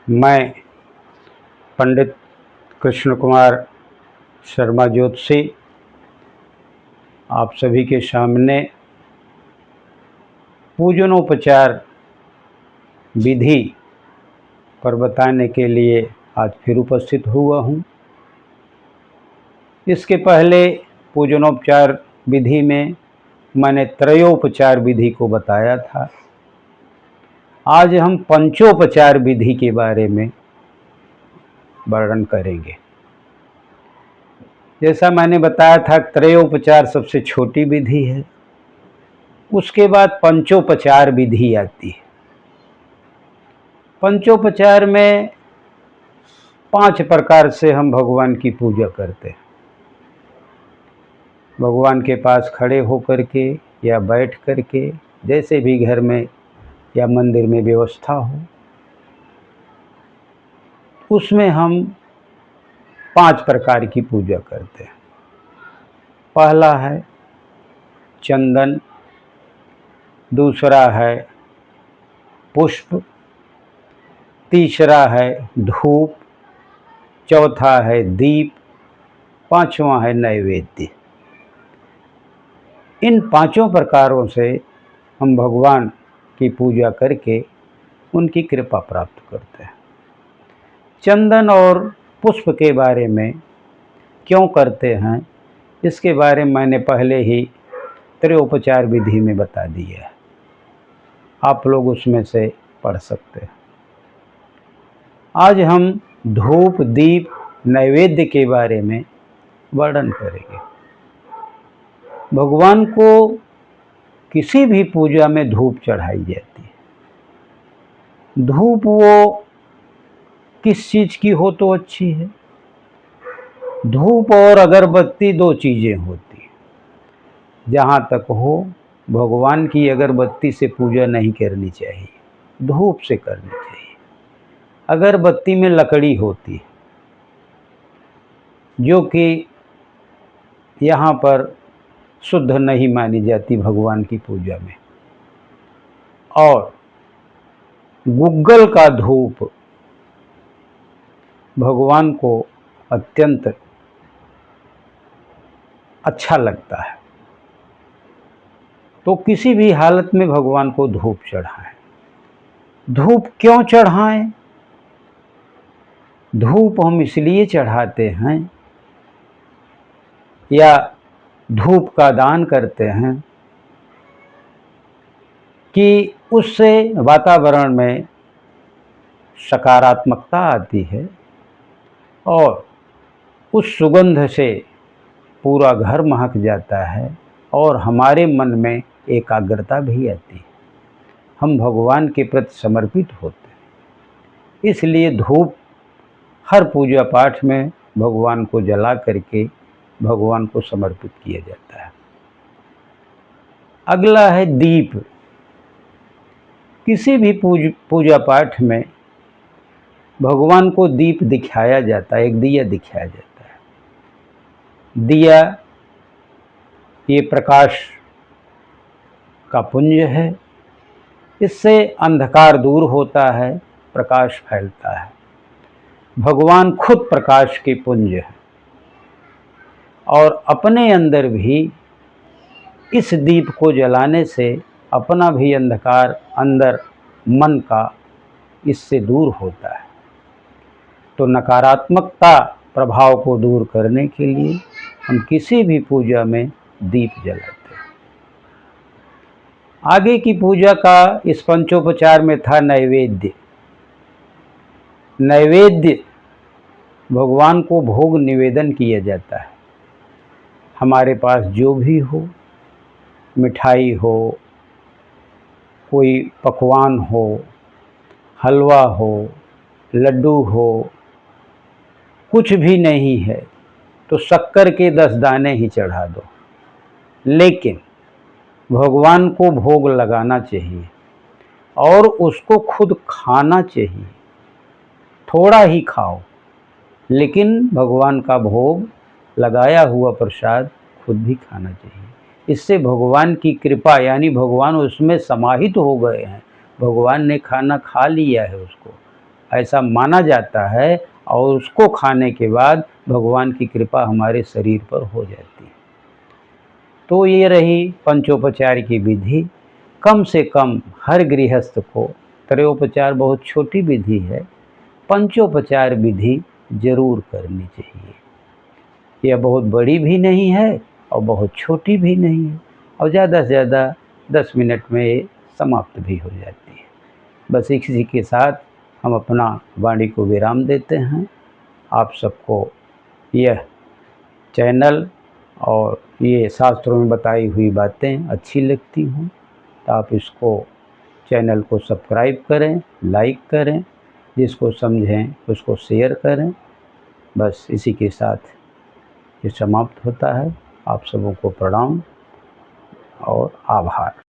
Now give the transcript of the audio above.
मैं पंडित कृष्ण कुमार शर्मा ज्योतिषी आप सभी के सामने पूजनोपचार विधि पर बताने के लिए आज फिर उपस्थित हुआ हूँ। इसके पहले पूजनोपचार विधि में मैंने त्रयोपचार विधि को बताया था। आज हम पंचोपचार विधि के बारे में वर्णन करेंगे। जैसा मैंने बताया था, त्रयोपचार सबसे छोटी विधि है, उसके बाद पंचोपचार विधि आती है। पंचोपचार में 5 प्रकार से हम भगवान की पूजा करते हैं। भगवान के पास खड़े होकर के या बैठ कर के, जैसे भी घर में या मंदिर में व्यवस्था हो, उसमें हम 5 प्रकार की पूजा करते हैं। पहला है चंदन, दूसरा है पुष्प, तीसरा है धूप, चौथा है दीप, पांचवा है नैवेद्य। इन 5 प्रकारों से हम भगवान की पूजा करके उनकी कृपा प्राप्त करते हैं। चंदन और पुष्प के बारे में क्यों करते हैं, इसके बारे में मैंने पहले ही त्रयोपचार विधि में बता दिया है। आप लोग उसमें से पढ़ सकते हैं। आज हम धूप, दीप, नैवेद्य के बारे में वर्णन करेंगे। भगवान को किसी भी पूजा में धूप चढ़ाई जाती है। धूप वो किस चीज़ की हो तो अच्छी है? धूप और अगरबत्ती 2 चीज़ें होती हैं। जहाँ तक हो, भगवान की अगरबत्ती से पूजा नहीं करनी चाहिए, धूप से करनी चाहिए। अगरबत्ती में लकड़ी होती है, जो कि यहाँ पर शुद्ध नहीं मानी जाती भगवान की पूजा में। और गुग्गल का धूप भगवान को अत्यंत अच्छा लगता है। तो किसी भी हालत में भगवान को धूप चढ़ाएं। धूप क्यों चढ़ाएं? धूप हम इसलिए चढ़ाते हैं या धूप का दान करते हैं कि उससे वातावरण में सकारात्मकता आती है और उस सुगंध से पूरा घर महक जाता है और हमारे मन में एकाग्रता भी आती है। हम भगवान के प्रति समर्पित होते हैं। इसलिए धूप हर पूजा पाठ में भगवान को जला करके भगवान को समर्पित किया जाता है। अगला है दीप। किसी भी पूजा पाठ में भगवान को दीप दिखाया जाता है, एक दिया दिखाया जाता है। दिया ये प्रकाश का पुंज है। इससे अंधकार दूर होता है, प्रकाश फैलता है। भगवान खुद प्रकाश के पुंज है और अपने अंदर भी इस दीप को जलाने से अपना भी अंधकार अंदर मन का इससे दूर होता है। तो नकारात्मकता प्रभाव को दूर करने के लिए हम किसी भी पूजा में दीप जलाते हैं। आगे की पूजा का इस पंचोपचार में था नैवेद्य। नैवेद्य भगवान को भोग निवेदन किया जाता है। हमारे पास जो भी हो, मिठाई हो, कोई पकवान हो, हलवा हो, लड्डू हो, कुछ भी नहीं है तो शक्कर के 10 दाने ही चढ़ा दो। लेकिन भगवान को भोग लगाना चाहिए और उसको खुद खाना चाहिए। थोड़ा ही खाओ, लेकिन भगवान का भोग लगाया हुआ प्रसाद खुद भी खाना चाहिए। इससे भगवान की कृपा, यानी भगवान उसमें समाहित हो गए हैं, भगवान ने खाना खा लिया है उसको, ऐसा माना जाता है, और उसको खाने के बाद भगवान की कृपा हमारे शरीर पर हो जाती है। तो ये रही पंचोपचार की विधि। कम से कम हर गृहस्थ को, त्रयोपचार बहुत छोटी विधि है, पंचोपचार विधि जरूर करनी चाहिए। यह बहुत बड़ी भी नहीं है और बहुत छोटी भी नहीं है, और ज़्यादा से ज़्यादा 10 मिनट में ये समाप्त भी हो जाती है। बस इसी के साथ हम अपना वाणी को विराम देते हैं। आप सबको यह चैनल और ये शास्त्रों में बताई हुई बातें अच्छी लगती हों तो आप इसको चैनल को सब्सक्राइब करें, लाइक करें, जिसको समझें उसको शेयर करें। बस इसी के साथ ये समाप्त होता है। आप सबों को प्रणाम और आभार।